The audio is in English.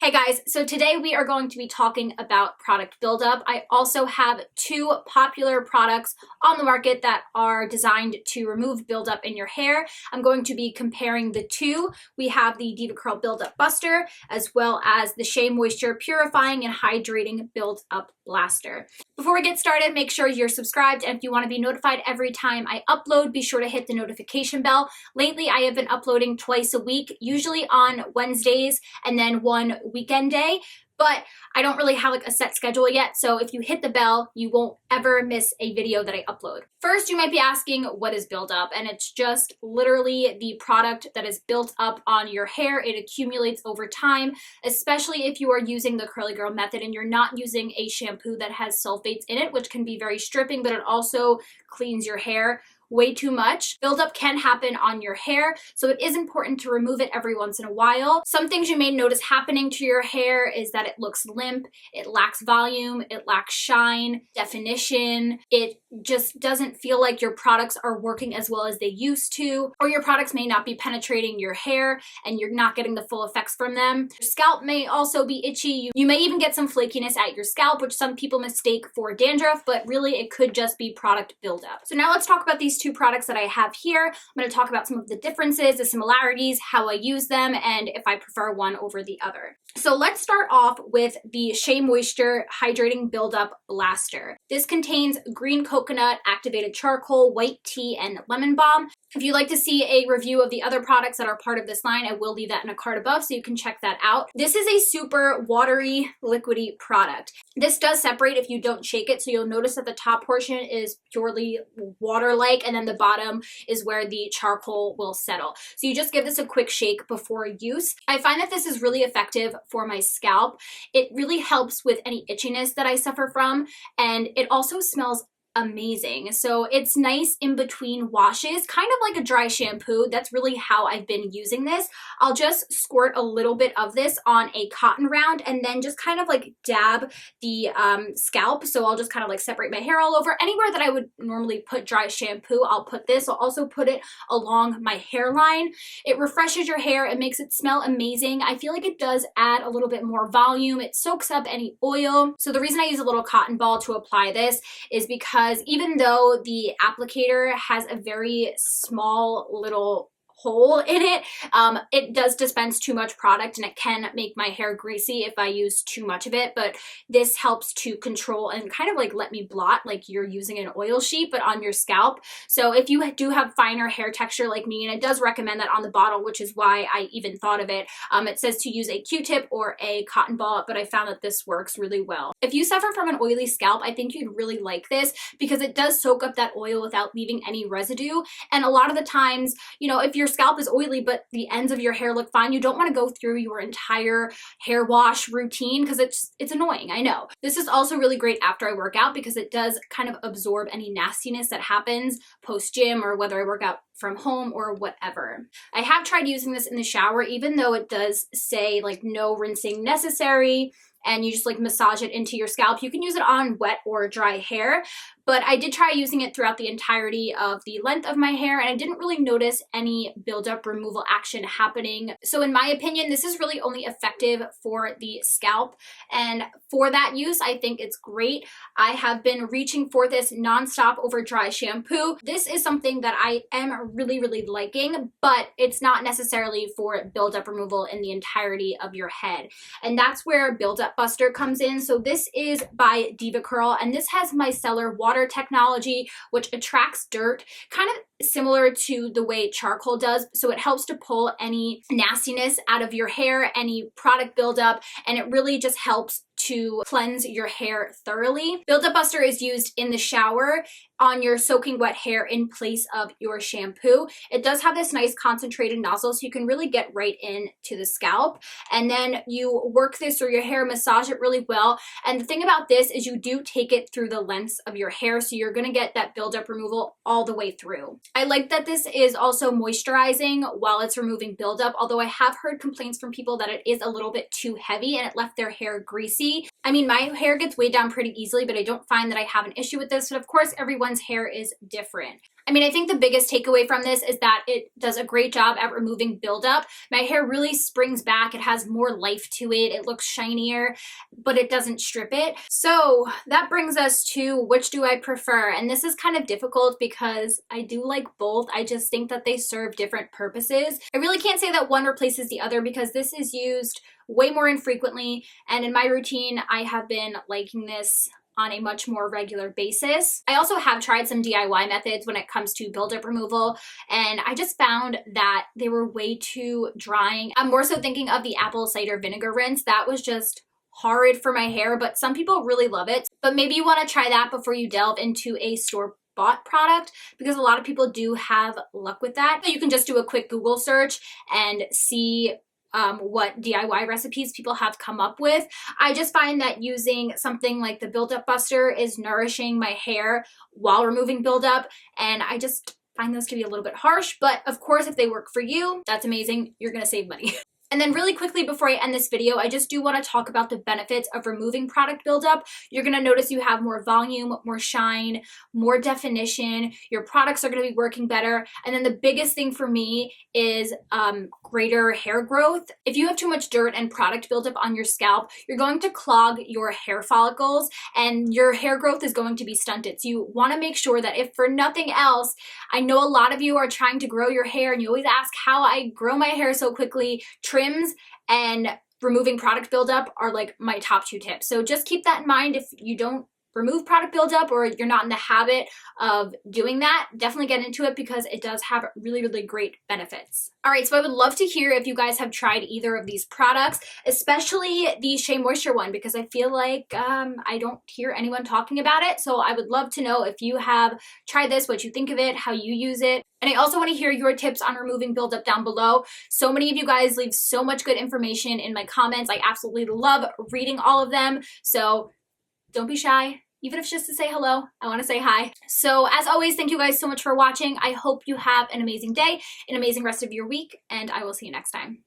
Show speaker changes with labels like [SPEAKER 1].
[SPEAKER 1] Hey guys, so today we are going to be talking about product buildup. I also have two popular products on the market that are designed to remove buildup in your hair. I'm going to be comparing the two. We have the DevaCurl Buildup Buster as well as the Shea Moisture Purifying and Hydrating Build-Up Blaster. Before we get started, make sure you're subscribed, and if you want to be notified every time I upload, be sure to hit the notification bell. Lately, I have been uploading twice a week, usually on Wednesdays and then one weekend day, but I don't really have like a set schedule yet, so if you hit the bell, you won't ever miss a video that I upload. First, you might be asking, what is buildup? And it's just literally the product that is built up on your hair. It accumulates over time, especially if you are using the Curly Girl method and you're not using a shampoo that has sulfates in it, which can be very stripping, but it also cleans your hair way too much. Buildup can happen on your hair, so it is important to remove it every once in a while. Some things you may notice happening to your hair is that it looks limp, it lacks volume, it lacks shine, definition, it just doesn't feel like your products are working as well as they used to, or your products may not be penetrating your hair and you're not getting the full effects from them. Your scalp may also be itchy. You may even get some flakiness at your scalp, which some people mistake for dandruff, but really it could just be product buildup. So now let's talk about these two products that I have here. I'm going to talk about some of the differences, the similarities, how I use them, and if I prefer one over the other. So let's start off with the Shea Moisture Hydrating Buildup Blaster. This contains green coconut, activated charcoal, white tea, and lemon balm. If you'd like to see a review of the other products that are part of this line, I will leave that in a card above so you can check that out. This is a super watery, liquidy product. This does separate if you don't shake it, so you'll notice that the top portion is purely water-like and then the bottom is where the charcoal will settle. So you just give this a quick shake before use. I find that this is really effective for my scalp. It really helps with any itchiness that I suffer from, and it also smells amazing. So it's nice in between washes, kind of like a dry shampoo. That's really how I've been using this. I'll just squirt a little bit of this on a cotton round and then just kind of like dab the scalp. So I'll just kind of like separate my hair all over. Anywhere that I would normally put dry shampoo, I'll put this. I'll also put it along my hairline. It refreshes your hair. It makes it smell amazing. I feel like it does add a little bit more volume. It soaks up any oil. So the reason I use a little cotton ball to apply this is because even though the applicator has a very small little hole in it, it does dispense too much product and it can make my hair greasy if I use too much of it, but this helps to control and kind of like let me blot like you're using an oil sheet but on your scalp. So if you do have finer hair texture like me, and it does recommend that on the bottle, which is why I even thought of it, it says to use a Q-tip or a cotton ball, but I found that this works really well. If you suffer from an oily scalp, I think you'd really like this because it does soak up that oil without leaving any residue. And a lot of the times, you know, if your scalp is oily but the ends of your hair look fine, you don't want to go through your entire hair wash routine because it's annoying, I know. This is also really great after I work out because it does kind of absorb any nastiness that happens post-gym or whether I work out from home or whatever. I have tried using this in the shower, even though it does say like no rinsing necessary and you just like massage it into your scalp. You can use it on wet or dry hair, but I did try using it throughout the entirety of the length of my hair and I didn't really notice any buildup removal action happening. So in my opinion, this is really only effective for the scalp, and for that use, I think it's great. I have been reaching for this nonstop over dry shampoo. This is something that I am really, really liking, but it's not necessarily for buildup removal in the entirety of your head. And that's where Buildup Buster comes in. So this is by DevaCurl, and this has micellar water technology, which attracts dirt, kind of similar to the way charcoal does. So it helps to pull any nastiness out of your hair, any product buildup, and it really just helps to cleanse your hair thoroughly. Buildup Buster is used in the shower on your soaking wet hair in place of your shampoo. It does have this nice concentrated nozzle so you can really get right into the scalp, and then you work this through your hair, massage it really well. And the thing about this is you do take it through the lengths of your hair, so you're going to get that buildup removal all the way through. I like that this is also moisturizing while it's removing buildup, although I have heard complaints from people that it is a little bit too heavy and it left their hair greasy. I mean, my hair gets weighed down pretty easily, but I don't find that I have an issue with this. But of course, everyone's hair is different. I mean, I think the biggest takeaway from this is that it does a great job at removing buildup. My hair really springs back. It has more life to it. It looks shinier, but it doesn't strip it. So that brings us to which do I prefer? And this is kind of difficult because I do like both. I just think that they serve different purposes. I really can't say that one replaces the other because this is used way more infrequently. And in my routine, I have been liking this on a much more regular basis. I also have tried some DIY methods when it comes to buildup removal, and I just found that they were way too drying. I'm more so thinking of the apple cider vinegar rinse. That was just horrid for my hair, but some people really love it. But maybe you want to try that before you delve into a store-bought product, because a lot of people do have luck with that. You can just do a quick Google search and see what DIY recipes people have come up with. I just find that using something like the Buildup Buster is nourishing my hair while removing buildup, and I just find those to be a little bit harsh, but of course if they work for you, that's amazing. You're gonna save money. And then really quickly before I end this video, I just do want to talk about the benefits of removing product buildup. You're going to notice you have more volume, more shine, more definition. Your products are going to be working better. And then the biggest thing for me is greater hair growth. If you have too much dirt and product buildup on your scalp, you're going to clog your hair follicles and your hair growth is going to be stunted. So you want to make sure that if for nothing else, I know a lot of you are trying to grow your hair and you always ask how I grow my hair so quickly. Trims and removing product buildup are like my top 2 tips. So just keep that in mind. If you don't remove product buildup or you're not in the habit of doing that, definitely get into it because it does have really, really great benefits. All right, so I would love to hear if you guys have tried either of these products, especially the Shea Moisture one, because I feel like I don't hear anyone talking about it. So I would love to know if you have tried this, what you think of it, how you use it. And I also want to hear your tips on removing buildup down below. So many of you guys leave so much good information in my comments. I absolutely love reading all of them. So don't be shy. Even if it's just to say hello, I want to say hi. So as always, thank you guys so much for watching. I hope you have an amazing day, an amazing rest of your week, and I will see you next time.